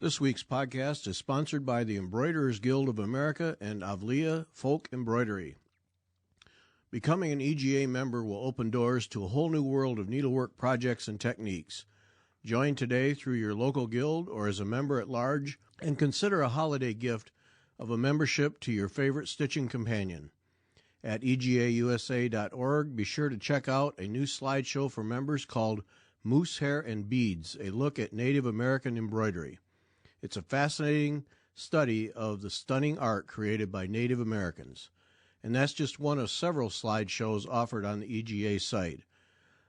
This week's podcast is sponsored by the Embroiderers Guild of America and Avlia Folk Embroidery. Becoming an EGA member will open doors to a whole new world of needlework projects and techniques. Join today through your local guild or as a member at large, and consider a holiday gift of a membership to your favorite stitching companion. At egausa.org, be sure to check out a new slideshow for members called Moose Hair and Beads, a look at Native American embroidery. It's a fascinating study of the stunning art created by Native Americans. And that's just one of several slideshows offered on the EGA site.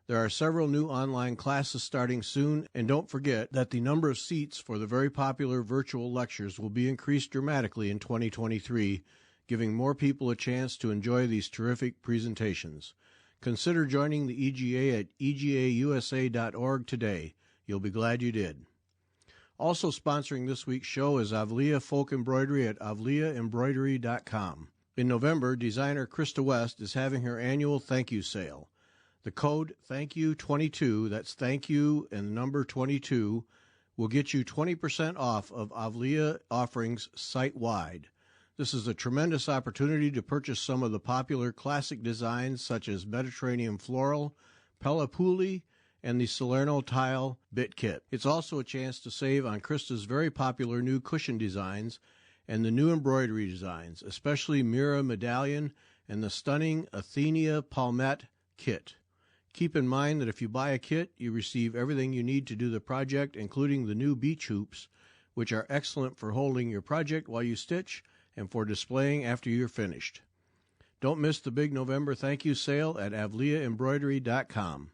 There are several new online classes starting soon, and don't forget that the number of seats for the very popular virtual lectures will be increased dramatically in 2023, giving more people a chance to enjoy these terrific presentations. Consider joining the EGA at egausa.org today. You'll be glad you did. Also sponsoring this week's show is Avlia Folk Embroidery at avliaembroidery.com. In November, designer Krista West is having her annual thank you sale. The code THANKYOU22, that's thank you and the number 22, will get you 20% off of Avlia offerings site-wide. This is a tremendous opportunity to purchase some of the popular classic designs such as Mediterranean Floral, Pelapuli, and the Salerno Tile Bit Kit. It's also a chance to save on Krista's very popular new cushion designs and the new embroidery designs, especially Mira Medallion and the stunning Athenia Palmette Kit. Keep in mind that if you buy a kit, you receive everything you need to do the project, including the new beach hoops, which are excellent for holding your project while you stitch and for displaying after you're finished. Don't miss the big November thank you sale at avliaembroidery.com.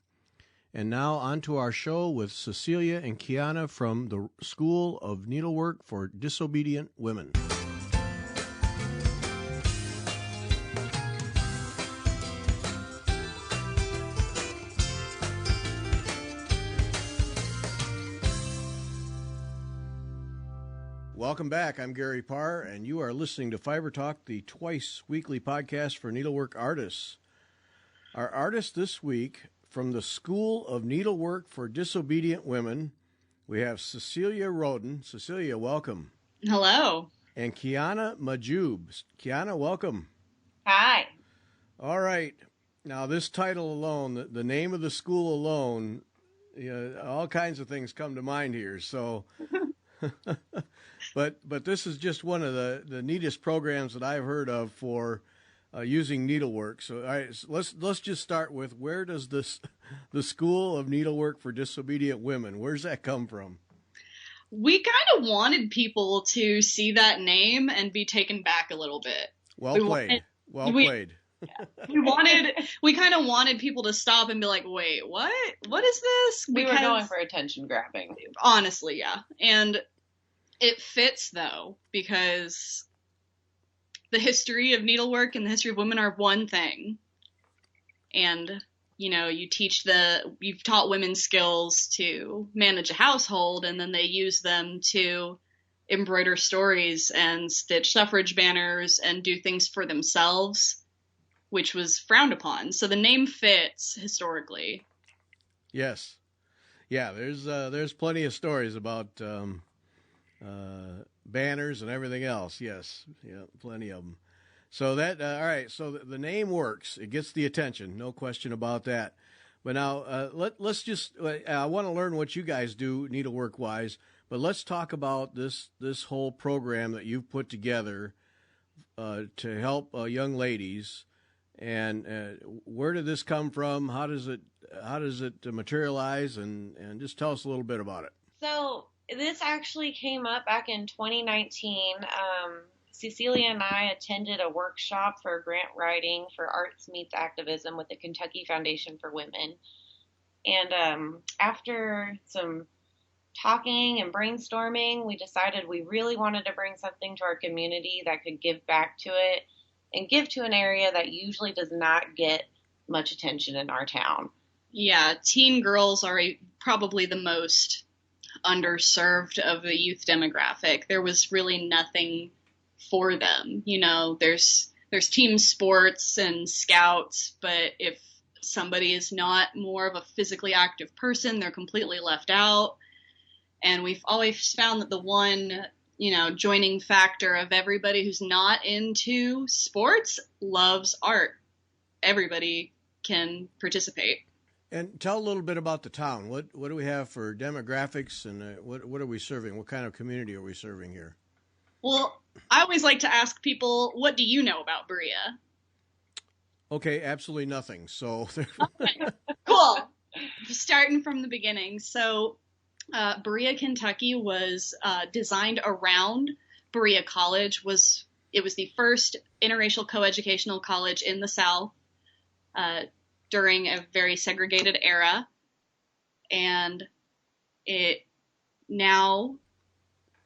And now on to our show with Cecilia and Kiana from the School of Needlework for Disobedient Women. Welcome back. I'm Gary Parr, and you are listening to Fiber Talk, the twice-weekly podcast for needlework artists. Our artist this week, from the School of Needlework for Disobedient Women, we have Cecilia Roden. Cecilia, welcome. Hello. And Kiana Majoub. Kiana, welcome. Hi. All right. Now, this title alone, the name of the school alone, all kinds of things come to mind here. So, but this is just one of the neatest programs that I've heard of for using needlework. So, all right, so let's just start with, where does the School of Needlework for Disobedient Women, where's that come from? We kind of wanted people to see that name and be taken back a little bit. Well played. We kind of wanted people to stop and be like, wait, what? What is this? We were going for attention grabbing. Honestly, yeah. And it fits, though, because the history of needlework and the history of women are one thing. And, you've taught women skills to manage a household, and then they use them to embroider stories and stitch suffrage banners and do things for themselves, which was frowned upon. So the name fits historically. Yes. Yeah, there's plenty of stories about banners and everything else. Yes. Yeah, plenty of them. So that, all right. So the name works. It gets the attention. No question about that. But now let's just, I want to learn what you guys do needlework wise, but let's talk about this whole program that you've put together to help young ladies. And where did this come from? How does it materialize? And just tell us a little bit about it. So this actually came up back in 2019. Cecilia and I attended a workshop for grant writing for Arts Meets Activism with the Kentucky Foundation for Women. And after some talking and brainstorming, we decided we really wanted to bring something to our community that could give back to it and give to an area that usually does not get much attention in our town. Yeah, teen girls are probably the most underserved of the youth demographic. There was really nothing for them. There's team sports and scouts, but if somebody is not more of a physically active person, they're completely left out. And we've always found that the one, joining factor of everybody who's not into sports loves art. Everybody can participate. And tell a little bit about the town. What do we have for demographics, and what are we serving? What kind of community are we serving here? Well, I always like to ask people, what do you know about Berea? Okay, absolutely nothing. So okay. Cool. Starting from the beginning. So Berea, Kentucky was designed around Berea College. It was the first interracial coeducational college in the South during a very segregated era. And it now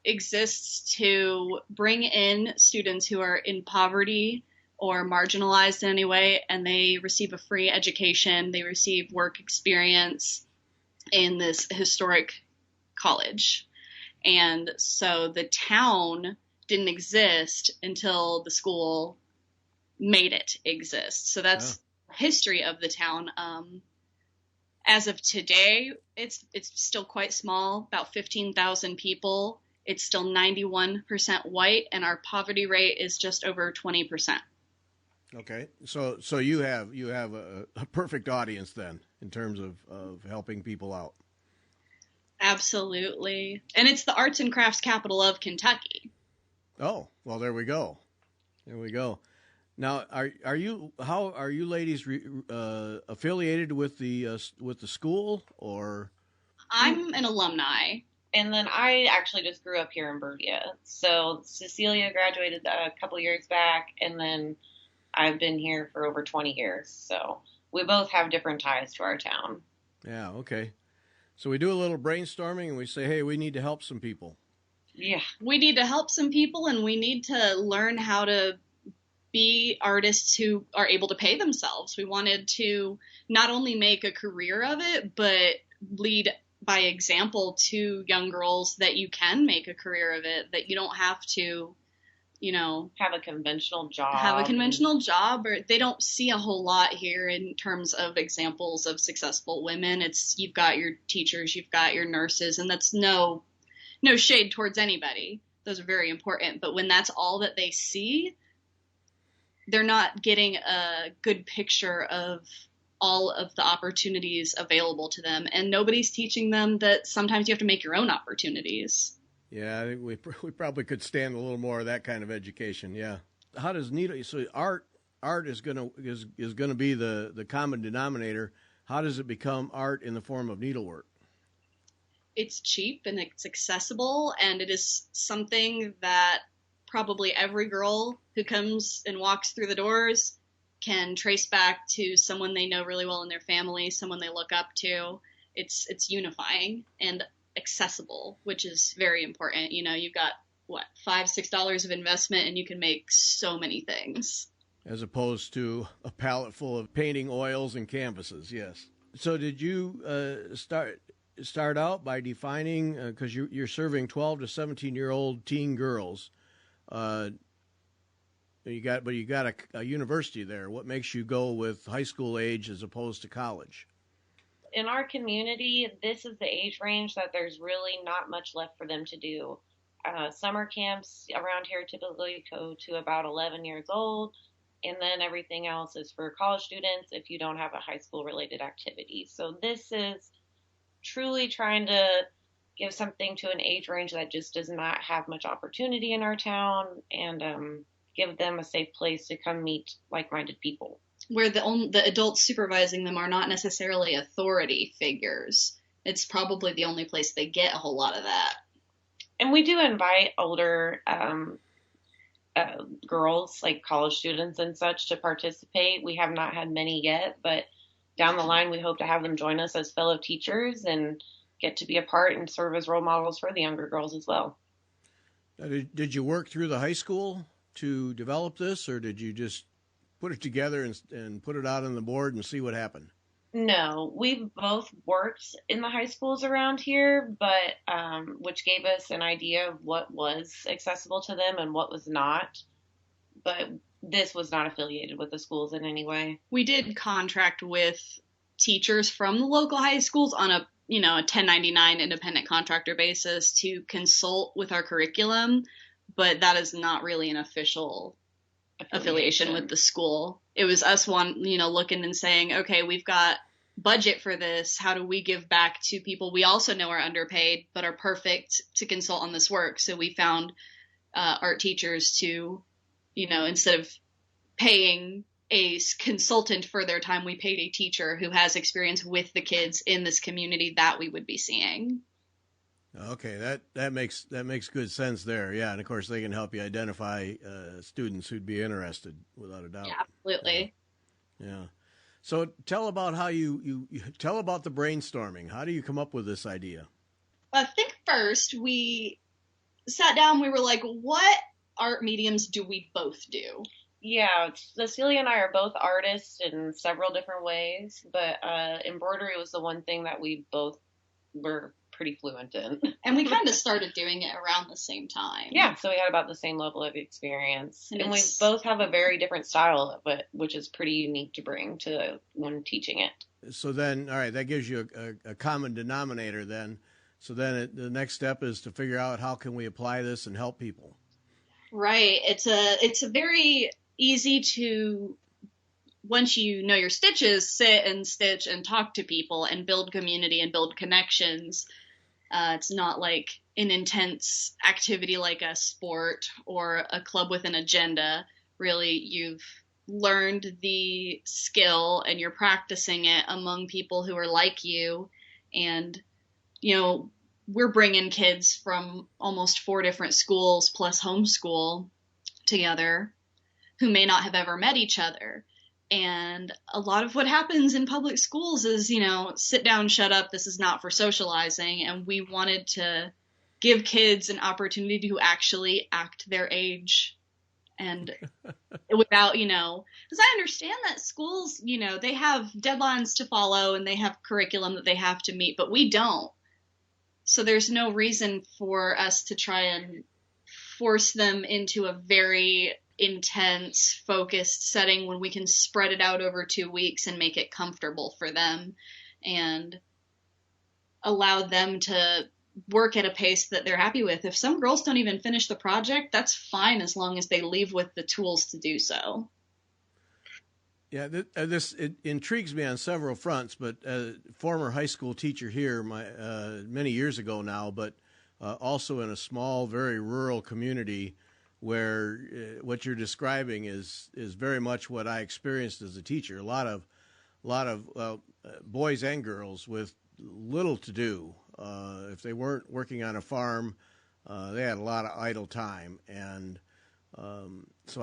exists to bring in students who are in poverty or marginalized in any way, and they receive a free education. They receive work experience in this historic college. And so the town didn't exist until the school made it exist. So that's history of the town. As of today, it's still quite small, about 15,000 people. It's still 91% white, and our poverty rate is just over 20%. Okay, so you have a perfect audience then in terms of helping people out. Absolutely, and it's the arts and crafts capital of Kentucky. Oh, well, there we go. There we go. Now, are you ladies affiliated with the school, or? I'm an alumni. And then I actually just grew up here in Berea. So Cecilia graduated a couple years back, and then I've been here for over 20 years. So we both have different ties to our town. Yeah, okay. So we do a little brainstorming and we say, hey, we need to help some people. Yeah. We need to help some people, and we need to learn how to be artists who are able to pay themselves. We wanted to not only make a career of it, but lead by example to young girls that you can make a career of it, that you don't have to, have a conventional job, or they don't see a whole lot here in terms of examples of successful women. You've got your teachers, you've got your nurses, and that's no shade towards anybody. Those are very important. But when that's all that they see, they're not getting a good picture of all of the opportunities available to them. And nobody's teaching them that sometimes you have to make your own opportunities. Yeah, I think we probably could stand a little more of that kind of education. Yeah. How does so art is gonna be the common denominator. How does it become art in the form of needlework? It's cheap and it's accessible, and it is something that probably every girl who comes and walks through the doors can trace back to someone they know really well in their family, someone they look up to. It's unifying and accessible, which is very important. You've got $5-6 of investment, and you can make so many things. As opposed to a palette full of painting oils and canvases, yes. So did you start out by defining, because you're serving 12 to 17-year-old teen girls, you got a university there. What makes you go with high school age as opposed to college? In our community, this is the age range that there's really not much left for them to do. Summer camps around here typically go to about 11 years old, and then everything else is for college students if you don't have a high school related activity. So this is truly trying to give something to an age range that just does not have much opportunity in our town, and give them a safe place to come meet like-minded people. Where the adults supervising them are not necessarily authority figures. It's probably the only place they get a whole lot of that. And we do invite older girls, like college students and such, to participate. We have not had many yet, but down the line we hope to have them join us as fellow teachers and get to be a part and serve as role models for the younger girls as well. Did you work through the high school to develop this, or did you just put it together and put it out on the board and see what happened? No, we've both worked in the high schools around here, but which gave us an idea of what was accessible to them and what was not. But this was not affiliated with the schools in any way. We did contract with teachers from the local high schools on a a 1099 independent contractor basis to consult with our curriculum, but that is not really an official affiliation with the school. It was us looking and saying, okay, we've got budget for this. How do we give back to people we also know are underpaid but are perfect to consult on this work? So we found art teachers to, instead of paying a consultant for their time, we paid a teacher who has experience with the kids in this community that we would be seeing. Okay, that makes good sense there. Yeah, and of course they can help you identify students who'd be interested, without a doubt. Yeah, absolutely. Yeah. So tell about how you tell about the brainstorming. How do you come up with this idea? I think first we sat down. We were like, what art mediums do we both do? Yeah, Cecilia and I are both artists in several different ways, but embroidery was the one thing that we both were pretty fluent in. And we kind of started doing it around the same time. Yeah, so we had about the same level of experience. And we both have a very different style of it, which is pretty unique to bring to when teaching it. So then, all right, that gives you a common denominator then. So then the next step is to figure out how can we apply this and help people. Right. It's a very easy to, once you know your stitches, sit and stitch and talk to people and build community and build connections. It's not like an intense activity like a sport or a club with an agenda. Really, you've learned the skill and you're practicing it among people who are like you. And, we're bringing kids from almost 4 different schools plus homeschool together who may not have ever met each other. And a lot of what happens in public schools is, sit down, shut up, this is not for socializing. And we wanted to give kids an opportunity to actually act their age. And without, because I understand that schools, they have deadlines to follow and they have curriculum that they have to meet, but we don't. So there's no reason for us to try and force them into a very intense, focused setting when we can spread it out over 2 weeks and make it comfortable for them and allow them to work at a pace that they're happy with. If some girls don't even finish the project, that's fine as long as they leave with the tools to do so. Yeah, it intrigues me on several fronts, but former high school teacher here many years ago now, but also in a small, very rural community where what you're describing is very much what I experienced as a teacher. A lot of boys and girls with little to do. If they weren't working on a farm, they had a lot of idle time, and so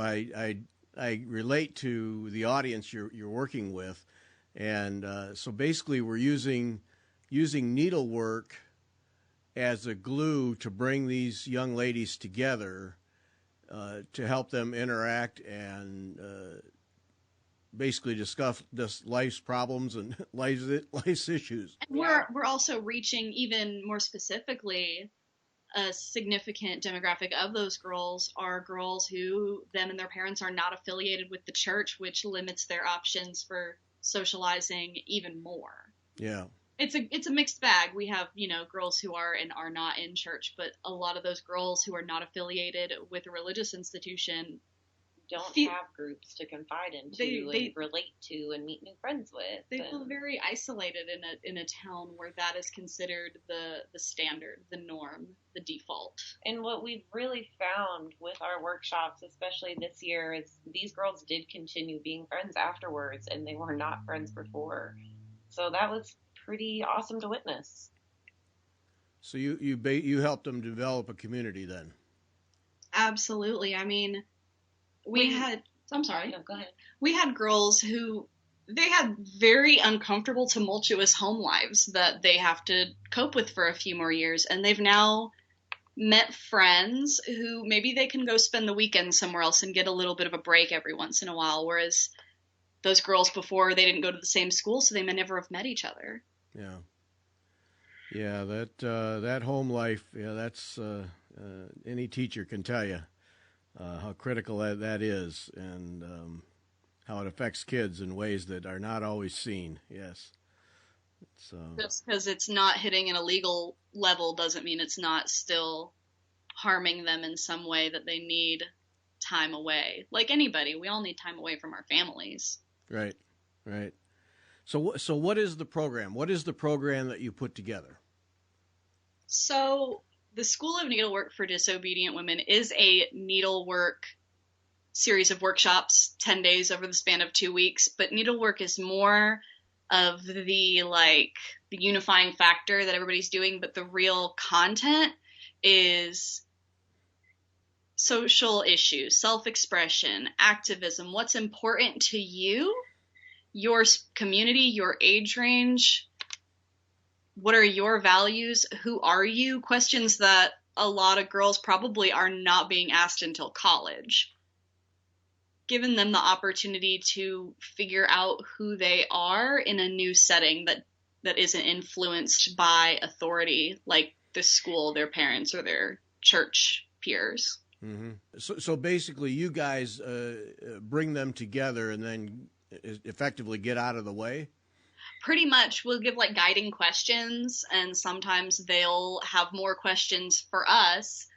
I relate to the audience you're working with, and so basically we're using needlework as a glue to bring these young ladies together, to help them interact and basically discuss life's problems and life's issues. And we're also reaching even more specifically a significant demographic of those girls are girls who them and their parents are not affiliated with the church, which limits their options for socializing even more. Yeah. It's a mixed bag. We have, girls who are and are not in church, but a lot of those girls who are not affiliated with a religious institution don't have groups to confide into and relate to and meet new friends with. They feel very isolated in a town where that is considered the standard, the norm, the default. And what we've really found with our workshops, especially this year, is these girls did continue being friends afterwards, and they were not friends before. So that was pretty awesome to witness. So you helped them develop a community then? Absolutely. I mean, I'm sorry. No, go ahead. We had girls who they had very uncomfortable, tumultuous home lives that they have to cope with for a few more years. And they've now met friends who maybe they can go spend the weekend somewhere else and get a little bit of a break every once in a while. Whereas those girls before, they didn't go to the same school, so they may never have met each other. Yeah. Yeah, that home life, that's any teacher can tell you how critical that is, and how it affects kids in ways that are not always seen. Yes. It's, just because it's not hitting an illegal level doesn't mean it's not still harming them in some way that they need time away. Like anybody, we all need time away from our families. right, right. So what is the program? What is the program that you put together? So the School of Needlework for Disobedient Women is a needlework series of workshops, 10 days over the span of 2 weeks, but needlework is more of the unifying factor that everybody's doing, but the real content is social issues, self-expression, activism, what's important to you, your community, your age range, what are your values, who are you, questions that a lot of girls probably are not being asked until college. Given them the opportunity to figure out who they are in a new setting that isn't influenced by authority like the school, their parents, or their church peers. Mm-hmm. So basically, you guys bring them together and then effectively get out of the way? Pretty much. We'll give guiding questions, and sometimes they'll have more questions for us,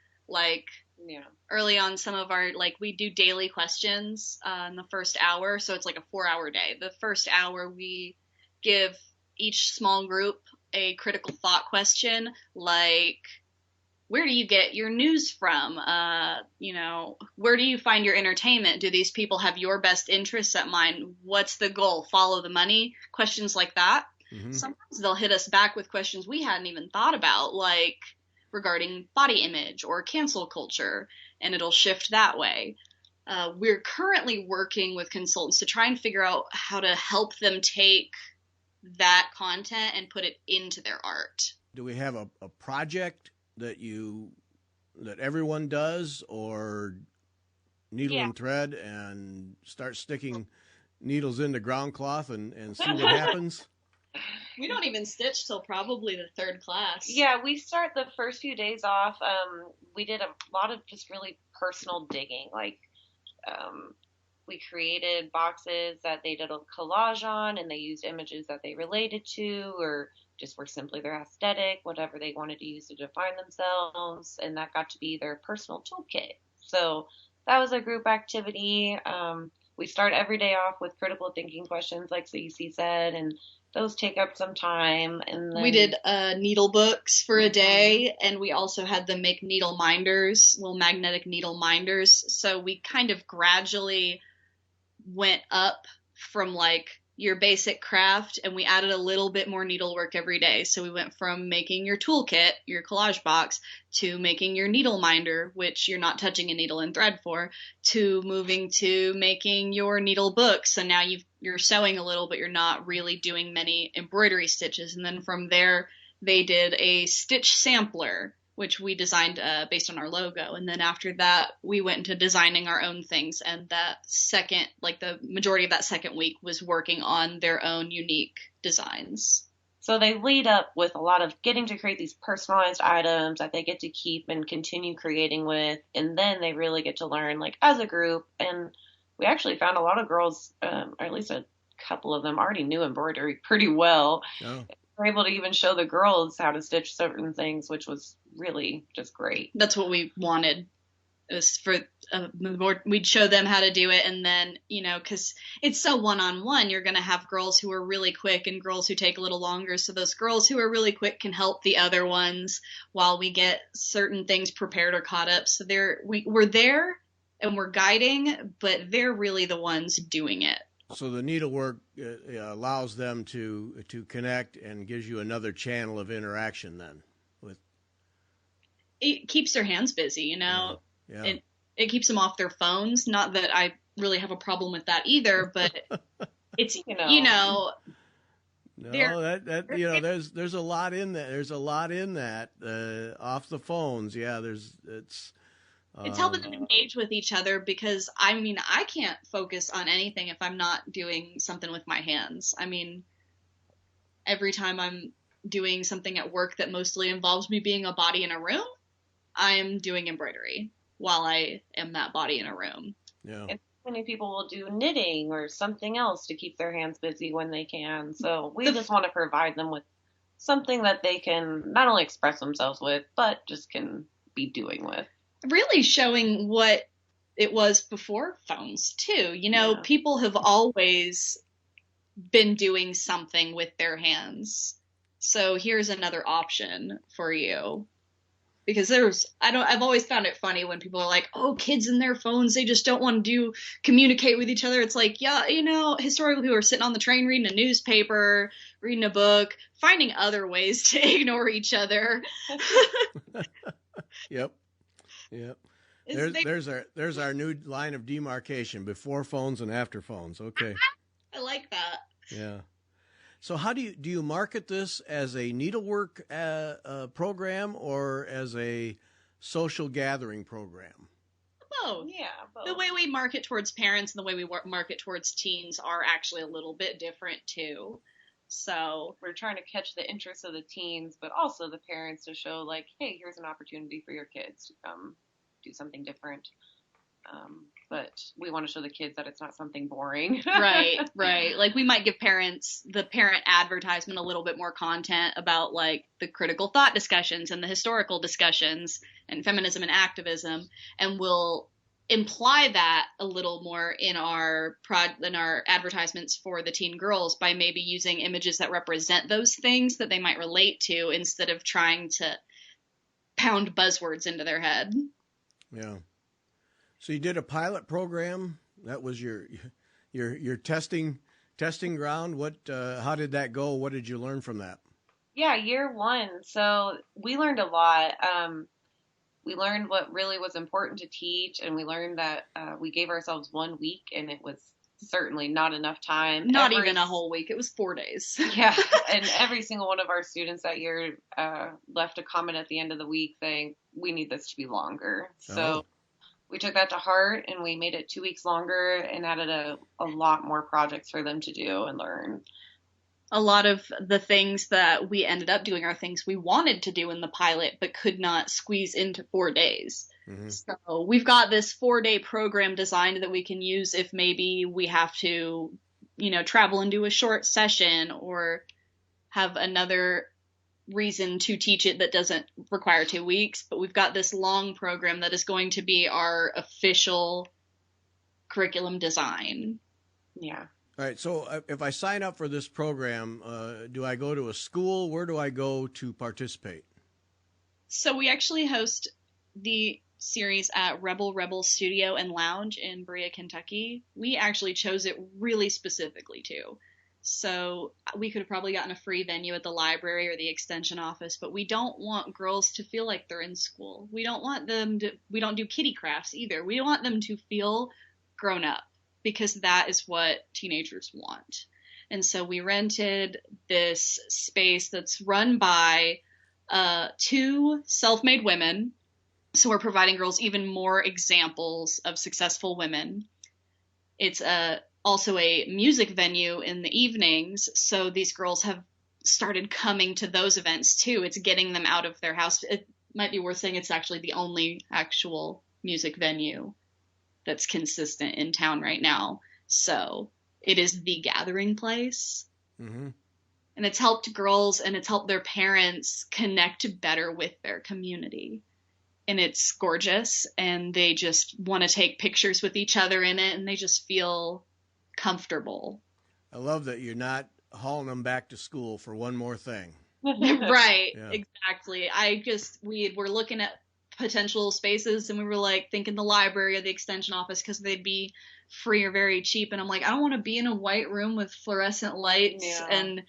early on some of our, we do daily questions in the first hour, so it's a 4-hour day. The first hour we give each small group a critical thought question, where do you get your news from? Where do you find your entertainment? Do these people have your best interests at mind? What's the goal? Follow the money? Questions like that. Mm-hmm. Sometimes they'll hit us back with questions we hadn't even thought about, regarding body image or cancel culture, and it'll shift that way. We're currently working with consultants to try and figure out how to help them take that content and put it into their art. Do we have a project that everyone does, or needle and thread and start sticking needles into ground cloth and see what happens? We don't even stitch till probably the third class. Yeah, we start the first few days off. We did a lot of just really personal digging. We created boxes that they did a collage on, and they used images that they related to, or just were simply their aesthetic, whatever they wanted to use to define themselves, and that got to be their personal toolkit. So that was a group activity. We start every day off with critical thinking questions, like CEC said, and those take up some time. And then we did needle books for a day, and we also had them make needle minders, little magnetic needle minders. So we kind of gradually went up from your basic craft, and we added a little bit more needlework every day. So we went from making your toolkit, your collage box, to making your needle minder, which you're not touching a needle and thread for, to moving to making your needle book. So now you're sewing a little, but you're not really doing many embroidery stitches. And then from there, they did a stitch sampler, which we designed based on our logo. And then after that, we went into designing our own things. And that second, the majority of that second week was working on their own unique designs. So they lead up with a lot of getting to create these personalized items that they get to keep and continue creating with. And then they really get to learn, as a group. And we actually found a lot of girls, or at least a couple of them, already knew embroidery pretty well. Oh. We're able to even show the girls how to stitch certain things, which was really just great. That's what we wanted. It was for we'd show them how to do it, and then because it's so one-on-one, you're going to have girls who are really quick and girls who take a little longer. So those girls who are really quick can help the other ones while we get certain things prepared or caught up. So we're there and we're guiding, but they're really the ones doing it. So the needlework allows them to connect and gives you another channel of interaction then. It keeps their hands busy, Yeah. It keeps them off their phones. Not that I really have a problem with that either, but it's, No, there's a lot in that. There's a lot in that off the phones. Yeah, it's helping them engage with each other, because I can't focus on anything if I'm not doing something with my hands. Every time I'm doing something at work that mostly involves me being a body in a room, I'm doing embroidery while I am that body in a room. Yeah. Many people will do knitting or something else to keep their hands busy when they can. So we The just want to provide them with something that they can not only express themselves with, but just can be doing with. really showing what it was before phones too. Yeah. People have always been doing something with their hands. So here's another option for you. Because I've always found it funny when people are like, oh, kids and their phones, they just don't want to communicate with each other. It's like, yeah, historically people are sitting on the train reading a newspaper, reading a book, finding other ways to ignore each other. Yep. There's our new line of demarcation: before phones and after phones. Okay. I like that. Yeah. So how do you market this as a needlework program or as a social gathering program? Both. Yeah, both. The way we market towards parents and the way we market towards teens are actually a little bit different too. So we're trying to catch the interest of the teens, but also the parents to show like, hey, here's an opportunity for your kids to come do something different. But we want to show the kids that it's not something boring. Right. Like we might give the parent advertisement a little bit more content about like the critical thought discussions and the historical discussions and feminism and activism, and we'll imply that a little more in our advertisements for the teen girls by maybe using images that represent those things that they might relate to instead of trying to pound buzzwords into their head. Yeah. So you did a pilot program. That was your testing ground. How did that go? What did you learn from that? Yeah, year one. So we learned a lot. We learned what really was important to teach, and we learned that we gave ourselves 1 week, and it was certainly not enough time. Not even a whole week. It was 4 days. Yeah, and every single one of our students that year left a comment at the end of the week saying, we need this to be longer. So we took that to heart, and we made it 2 weeks longer and added a lot more projects for them to do and learn. A lot of the things that we ended up doing are things we wanted to do in the pilot but could not squeeze into 4 days. Mm-hmm. So we've got this 4-day program designed that we can use if maybe we have to, travel and do a short session or have another reason to teach it that doesn't require 2 weeks. But we've got this long program that is going to be our official curriculum design. Yeah. All right, so if I sign up for this program, do I go to a school? Where do I go to participate? So we actually host the series at Rebel Studio and Lounge in Berea, Kentucky. We actually chose it really specifically too. So we could have probably gotten a free venue at the library or the extension office, but we don't want girls to feel like they're in school. We don't do kiddie crafts either. We want them to feel grown up, because that is what teenagers want. And so we rented this space that's run by 2 self-made women. So we're providing girls even more examples of successful women. It's also a music venue in the evenings. So these girls have started coming to those events too. It's getting them out of their house. It might be worth saying it's actually the only actual music venue that's consistent in town right now. So it is the gathering place. Mm-hmm. And it's helped girls and it's helped their parents connect better with their community. And it's gorgeous, and they just want to take pictures with each other in it, and they just feel comfortable. I love that you're not hauling them back to school for one more thing. Right, yeah. Exactly. We were looking at potential spaces, and we were like thinking the library or the extension office because they'd be free or very cheap. And I'm like, I don't want to be in a white room with fluorescent lights and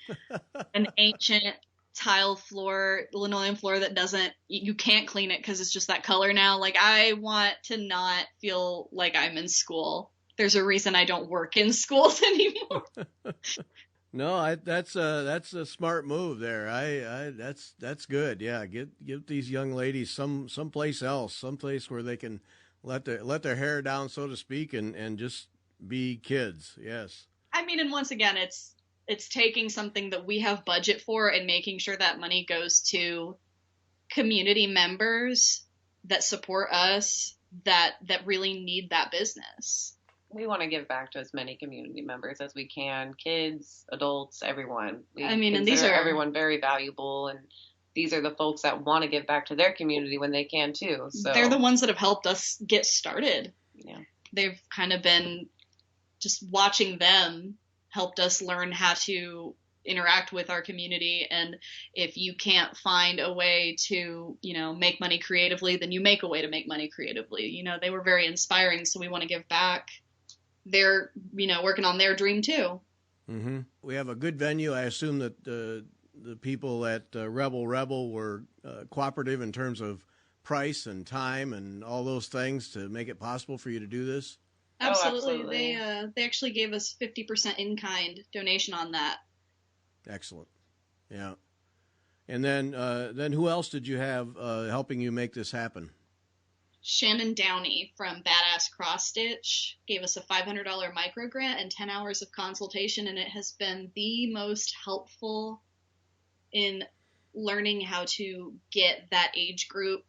an ancient tile floor, linoleum floor that you can't clean it because it's just that color now. Like, I want to not feel like I'm in school. There's a reason I don't work in schools anymore. No, that's a smart move there. That's good. Yeah, give these young ladies someplace else, someplace where they can let their hair down, so to speak, and just be kids. Yes. I mean, and once again, it's taking something that we have budget for and making sure that money goes to community members that support us that really need that business. We want to give back to as many community members as we can, kids, adults, everyone. We I mean, and consider these are everyone very valuable, and these are the folks that want to give back to their community when they can too. So they're the ones that have helped us get started. Yeah. They've kind of been just watching them helped us learn how to interact with our community. And if you can't find a way to, make money creatively, then you make a way to make money creatively. They were very inspiring. So we want to give back. They're, working on their dream too. Mm-hmm. We have a good venue. I assume that the people at Rebel were cooperative in terms of price and time and all those things to make it possible for you to do this. Absolutely. They actually gave us 50% in-kind donation on that. Excellent. Yeah. And then who else did you have helping you make this happen? Shannon Downey from Badass Cross Stitch gave us a $500 micro grant and 10 hours of consultation, and it has been the most helpful in learning how to get that age group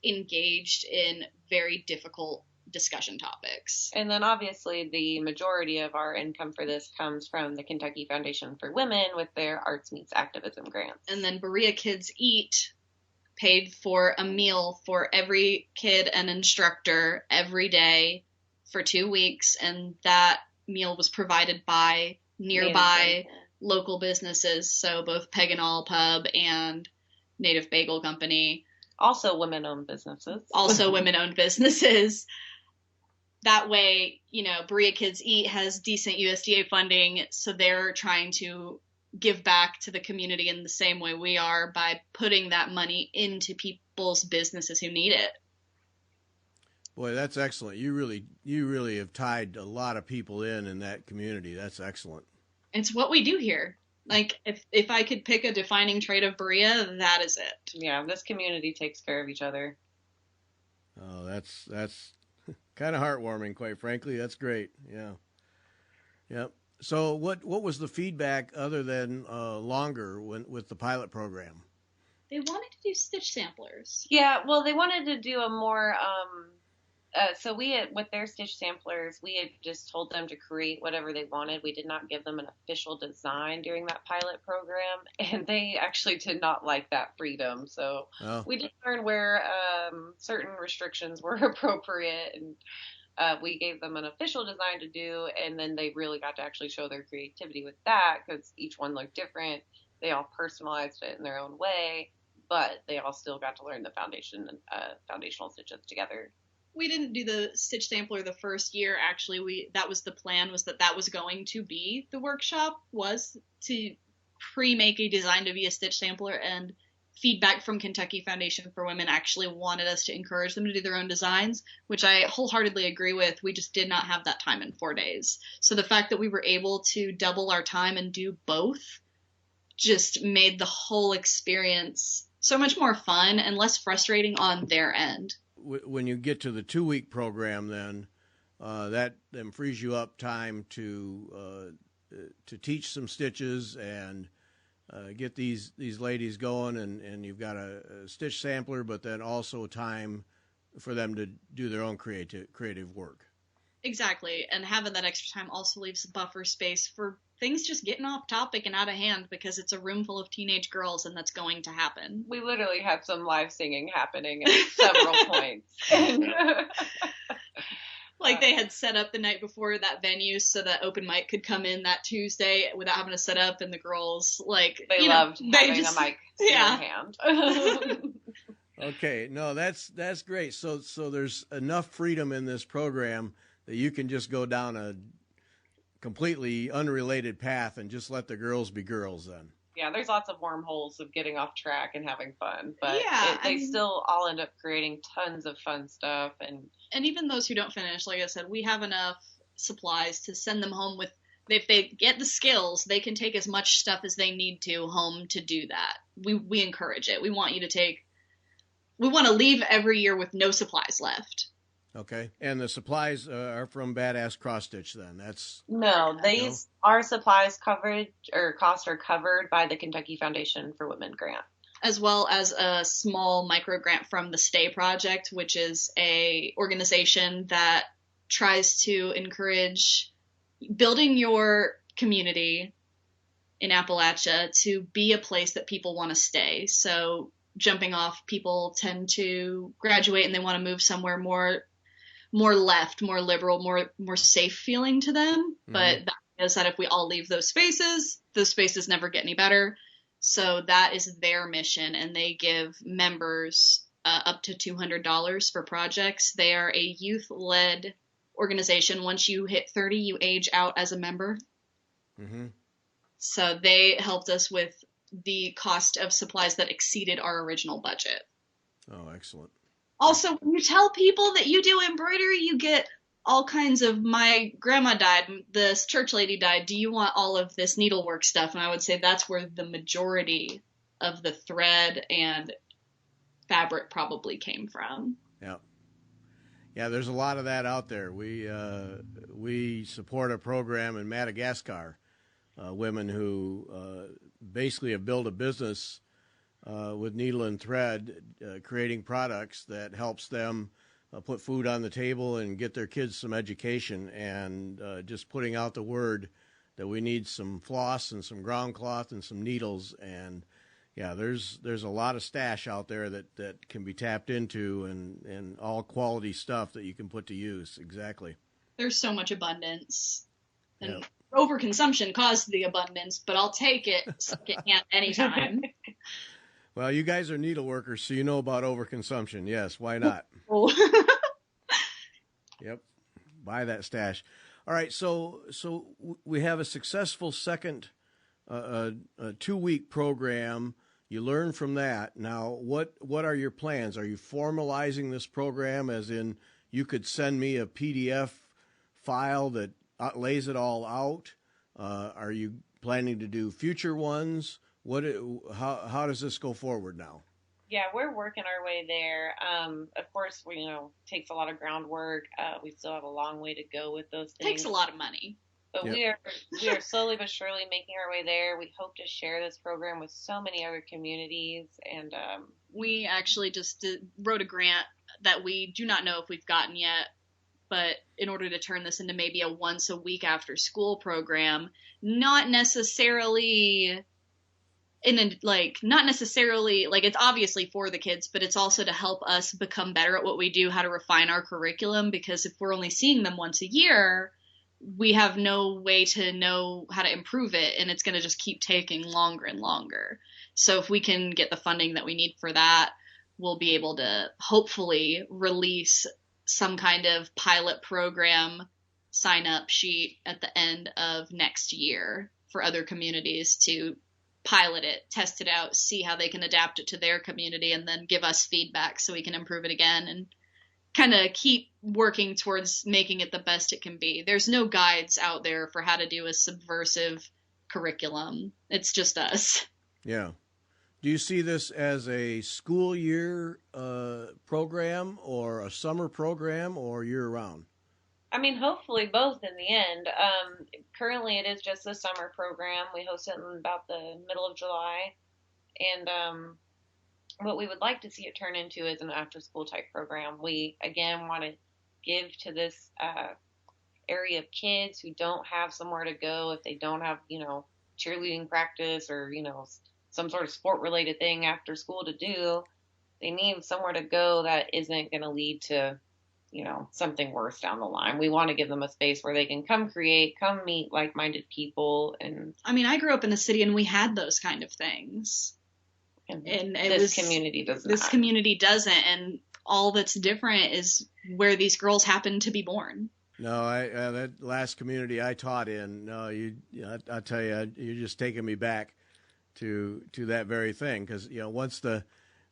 engaged in very difficult discussion topics. And then obviously the majority of our income for this comes from the Kentucky Foundation for Women with their Arts Meets Activism grants. And then Berea Kids Eat paid for a meal for every kid and instructor every day for 2 weeks, and that meal was provided by nearby local businesses, so both Peg and All Pub and Native Bagel Company. Also women-owned businesses. That way, Berea Kids Eat has decent USDA funding, so they're trying to give back to the community in the same way we are by putting that money into people's businesses who need it. Boy, that's excellent. You really have tied a lot of people in that community. That's excellent. It's what we do here. Like, if I could pick a defining trait of Berea, that is it. Yeah, this community takes care of each other. Oh, that's kind of heartwarming, quite frankly. That's great. Yeah. Yep. So what was the feedback other than longer with the pilot program? They wanted to do stitch samplers. Yeah, well, they wanted to do a more so with their stitch samplers, we had just told them to create whatever they wanted. We did not give them an official design during that pilot program, and they actually did not like that freedom. So we did learn where certain restrictions were appropriate, and we gave them an official design to do, and then they really got to actually show their creativity with that because each one looked different. They all personalized it in their own way, but they all still got to learn the foundational stitches together. We didn't do the stitch sampler the first year. Actually, that was the plan, was that was going to be the workshop, was to pre-make a design to be a stitch sampler, and feedback from Kentucky Foundation for Women actually wanted us to encourage them to do their own designs, which I wholeheartedly agree with. We just did not have that time in 4 days. So the fact that we were able to double our time and do both just made the whole experience so much more fun and less frustrating on their end. When you get to the 2-week program, then that then frees you up time to teach some stitches and get these ladies going, and you've got a stitch sampler, but then also time for them to do their own creative work. Exactly, and having that extra time also leaves buffer space for things just getting off topic and out of hand, because it's a room full of teenage girls, and that's going to happen. We literally had some live singing happening at several points. Like, they had set up the night before that venue so that open mic could come in that Tuesday without having to set up, and the girls, they loved having a mic in their hand. Okay, no, that's great. So there's enough freedom in this program that you can just go down a completely unrelated path and just let the girls be girls then. Yeah, there's lots of wormholes of getting off track and having fun, but they still all end up creating tons of fun stuff. And even those who don't finish, like I said, we have enough supplies to send them home with. If they get the skills, they can take as much stuff as they need to home to do that. We encourage it. We want to leave every year with no supplies left. Okay, and the supplies are from Badass Cross Stitch then? Our supplies costs are covered by the Kentucky Foundation for Women grant. As well as a small micro grant from the Stay Project, which is a organization that tries to encourage building your community in Appalachia to be a place that people want to stay. So jumping off, people tend to graduate and they want to move somewhere more left, more liberal, more safe feeling to them. Mm-hmm. But that is that if we all leave those spaces never get any better. So that is their mission, and they give members up to $200 for projects. They are a youth-led organization. Once you hit 30, you age out as a member. Mm-hmm. So they helped us with the cost of supplies that exceeded our original budget. Oh, excellent. Also, when you tell people that you do embroidery, you get all kinds of, my grandma died, this church lady died, do you want all of this needlework stuff? And I would say that's where the majority of the thread and fabric probably came from. Yeah. Yeah, there's a lot of that out there. We support a program in Madagascar, women who basically have built a business with needle and thread, creating products that helps them put food on the table and get their kids some education, and just putting out the word that we need some floss and some ground cloth and some needles. And yeah, there's a lot of stash out there that can be tapped into, and all quality stuff that you can put to use. Exactly. There's so much abundance. And yep. Overconsumption caused the abundance, but I'll take it anytime. Well, you guys are needleworkers, so you know about overconsumption. Yes, why not? Yep, buy that stash. All right, so we have a successful second 2-week program. You learn from that. Now, what are your plans? Are you formalizing this program, as in you could send me a PDF file that lays it all out? Are you planning to do future ones? How does this go forward now? Yeah, we're working our way there. Of course, takes a lot of groundwork. We still have a long way to go with those things. Takes a lot of money. But yep. we are slowly but surely making our way there. We hope to share this program with so many other communities. And we actually just wrote a grant that we do not know if we've gotten yet, but in order to turn this into maybe a once a week after school program, not necessarily it's obviously for the kids, but it's also to help us become better at what we do, how to refine our curriculum, because if we're only seeing them once a year, we have no way to know how to improve it, and it's going to just keep taking longer and longer. So if we can get the funding that we need for that, we'll be able to hopefully release some kind of pilot program sign-up sheet at the end of next year for other communities to pilot it, test it out, see how they can adapt it to their community, and then give us feedback so we can improve it again and kind of keep working towards making it the best it can be. There's no guides out there for how to do a subversive curriculum. It's just us. Yeah. Do you see this as a school year program or a summer program or year-round? I mean, hopefully both in the end. Currently, it is just a summer program. We host it in about the middle of July. And what we would like to see it turn into is an after-school type program. We, again, want to give to this area of kids who don't have somewhere to go if they don't have, cheerleading practice or, some sort of sport-related thing after school to do. They need somewhere to go that isn't going to lead to something worse down the line. We want to give them a space where they can come create, come meet like-minded people. And I mean, I grew up in a city and we had those kind of things. And this community doesn't. This community doesn't. And all that's different is where these girls happen to be born. No, that last community I taught in, I tell you, you're just taking me back to that very thing. Because,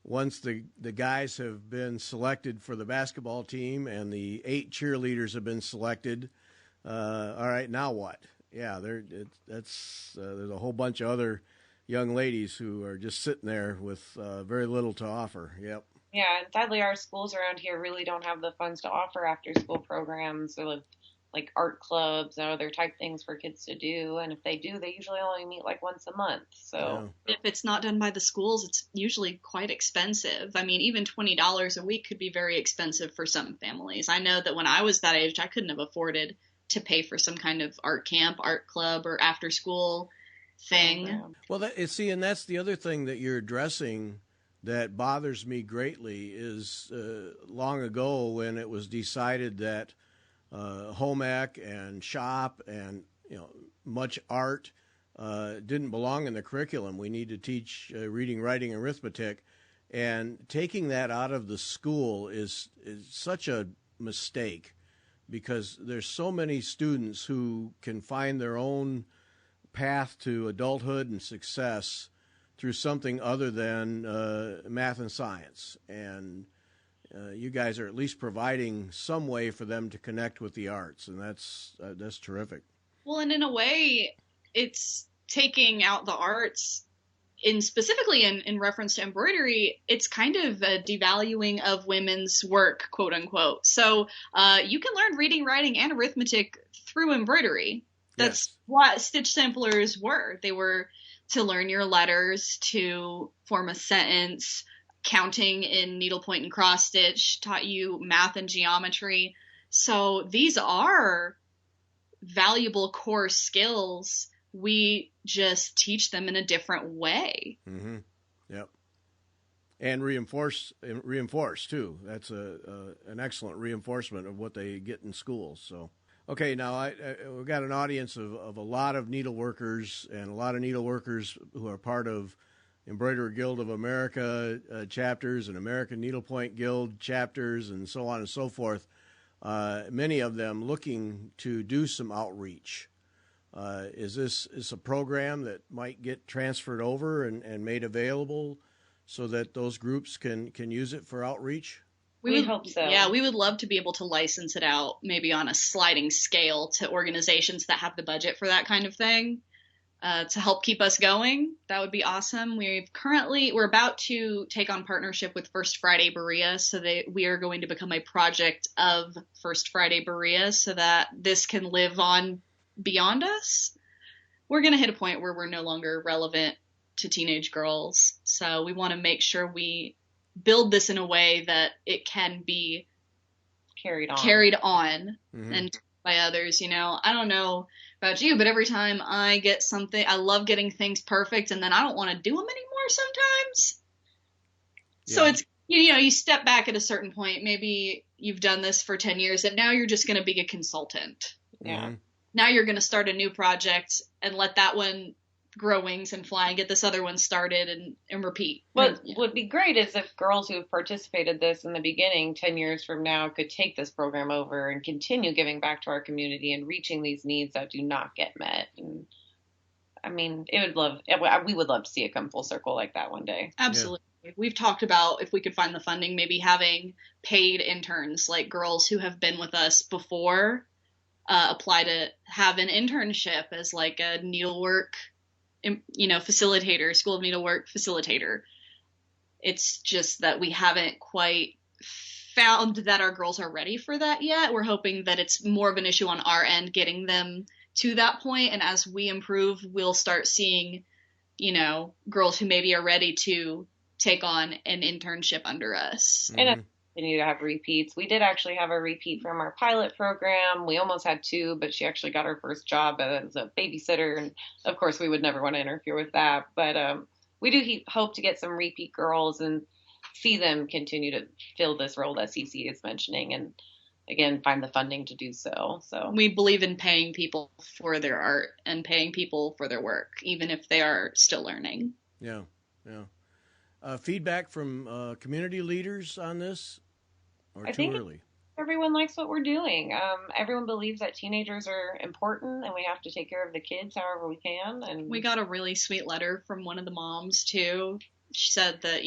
once the guys have been selected for the basketball team and the 8 cheerleaders have been selected, all right, now what? Yeah, there's a whole bunch of other young ladies who are just sitting there with very little to offer. Yep. Yeah, and sadly our schools around here really don't have the funds to offer after school programs. So like art clubs and other type things for kids to do. And if they do, they usually only meet like once a month. So if it's not done by the schools, it's usually quite expensive. I mean, even $20 a week could be very expensive for some families. I know that when I was that age, I couldn't have afforded to pay for some kind of art camp, art club, or after school thing. Well, and that's the other thing that you're addressing that bothers me greatly is long ago when it was decided that home ec and shop and much art didn't belong in the curriculum. We need to teach reading, writing, and arithmetic, and taking that out of the school is such a mistake because there's so many students who can find their own path to adulthood and success through something other than math and science. And you guys are at least providing some way for them to connect with the arts, and that's terrific. Well, and in a way, it's taking out the arts, specifically in reference to embroidery. It's kind of a devaluing of women's work, quote unquote. So you can learn reading, writing, and arithmetic through embroidery. That's what stitch samplers were. They were to learn your letters, to form a sentence. Counting in needlepoint and cross stitch taught you math and geometry. So these are valuable core skills. We just teach them in a different way. Mm-hmm. Yep. And reinforce too. That's an excellent reinforcement of what they get in school. So, okay, now we've got an audience of a lot of needleworkers and a lot of needleworkers who are part of Embroidery Guild of America chapters and American Needlepoint Guild chapters and so on and so forth. Many of them looking to do some outreach. Is this a program that might get transferred over and made available so that those groups can use it for outreach? We would hope so. Yeah, we would love to be able to license it out maybe on a sliding scale to organizations that have the budget for that kind of thing. To help keep us going. That would be awesome. We're about to take on partnership with First Friday Berea, so we are going to become a project of First Friday Berea so that this can live on beyond us. We're going to hit a point where we're no longer relevant to teenage girls. So we want to make sure we build this in a way that it can be carried on mm-hmm. and by others. I don't know about you, but every time I get something, I love getting things perfect, and then I don't want to do them anymore sometimes. Yeah. So it's, you step back at a certain point. Maybe you've done this for 10 years, and now you're just going to be a consultant. Yeah. Mm-hmm. Now you're going to start a new project and let that one grow wings and fly and get this other one started and repeat. What would be great is if girls who have participated this in the beginning 10 years from now could take this program over and continue giving back to our community and reaching these needs that do not get met. And I mean, we would love to see it come full circle like that one day. Absolutely. Yeah. We've talked about if we could find the funding, maybe having paid interns, like girls who have been with us before, apply to have an internship as like a needlework facilitator, School of Needlework facilitator. It's just that we haven't quite found that our girls are ready for that yet. We're hoping that it's more of an issue on our end, getting them to that point. And as we improve, we'll start seeing, girls who maybe are ready to take on an internship under us. Mm-hmm. And continue to have repeats. We did actually have a repeat from our pilot program. We almost had 2, but she actually got her first job as a babysitter. And of course, we would never want to interfere with that. But we do hope to get some repeat girls and see them continue to fill this role that CC is mentioning. And again, find the funding to do so. So we believe in paying people for their art and paying people for their work, even if they are still learning. Yeah. Feedback from community leaders on this, or I too think early? Everyone likes what we're doing. Everyone believes that teenagers are important and we have to take care of the kids however we can. And we got a really sweet letter from one of the moms too. She said that,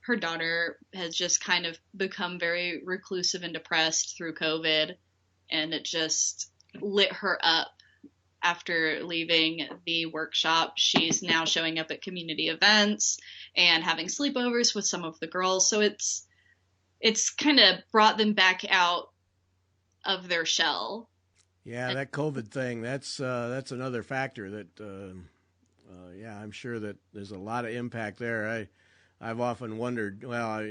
her daughter has just kind of become very reclusive and depressed through COVID, and it just lit her up. After leaving the workshop, she's now showing up at community events and having sleepovers with some of the girls. So it's kind of brought them back out of their shell. Yeah, that COVID thing, that's another factor that, I'm sure that there's a lot of impact there. I've often wondered, well,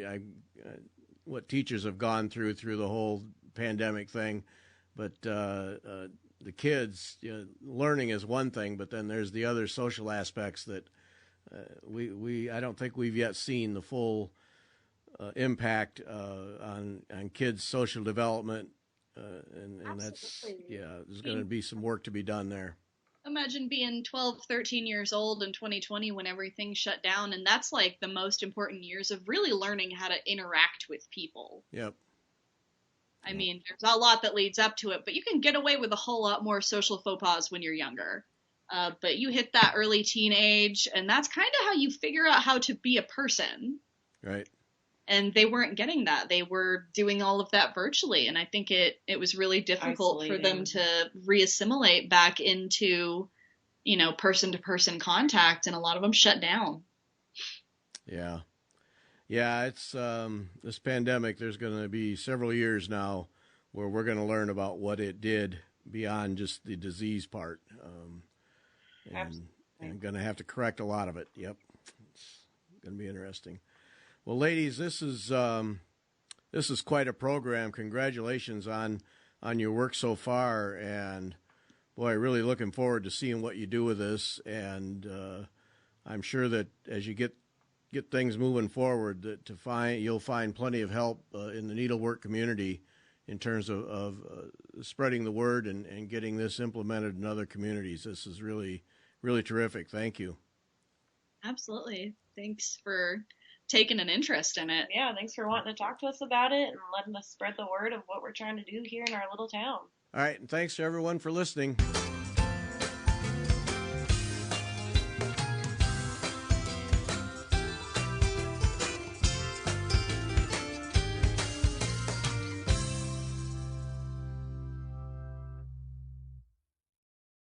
what teachers have gone through the whole pandemic thing, but the kids, learning is one thing, but then there's the other social aspects that I don't think we've yet seen the full impact on kids' social development, and that's there's going to be some work to be done there. Imagine being 12, 13 years old in 2020 when everything shut down, and that's like the most important years of really learning how to interact with people. Yep. I mean, there's a lot that leads up to it, but you can get away with a whole lot more social faux pas when you're younger. But you hit that early teenage, and that's kind of how you figure out how to be a person. Right. And they weren't getting that. They were doing all of that virtually. And I think it was really difficult for them to reassimilate back into, person-to-person contact. And a lot of them shut down. Yeah. Yeah, it's this pandemic, there's going to be several years now where we're going to learn about what it did beyond just the disease part. And I'm going to have to correct a lot of it. Yep. It's going to be interesting. Well, ladies, this is quite a program. Congratulations on your work so far, and boy, really looking forward to seeing what you do with this. And I'm sure that as you get things moving forward, that you'll find plenty of help in the needlework community in terms of spreading the word and getting this implemented in other communities. This is really, really terrific. Thank you. Absolutely. Thanks for taking an interest in it. Yeah, thanks for wanting to talk to us about it and letting us spread the word of what we're trying to do here in our little town. All right, and thanks to everyone for listening.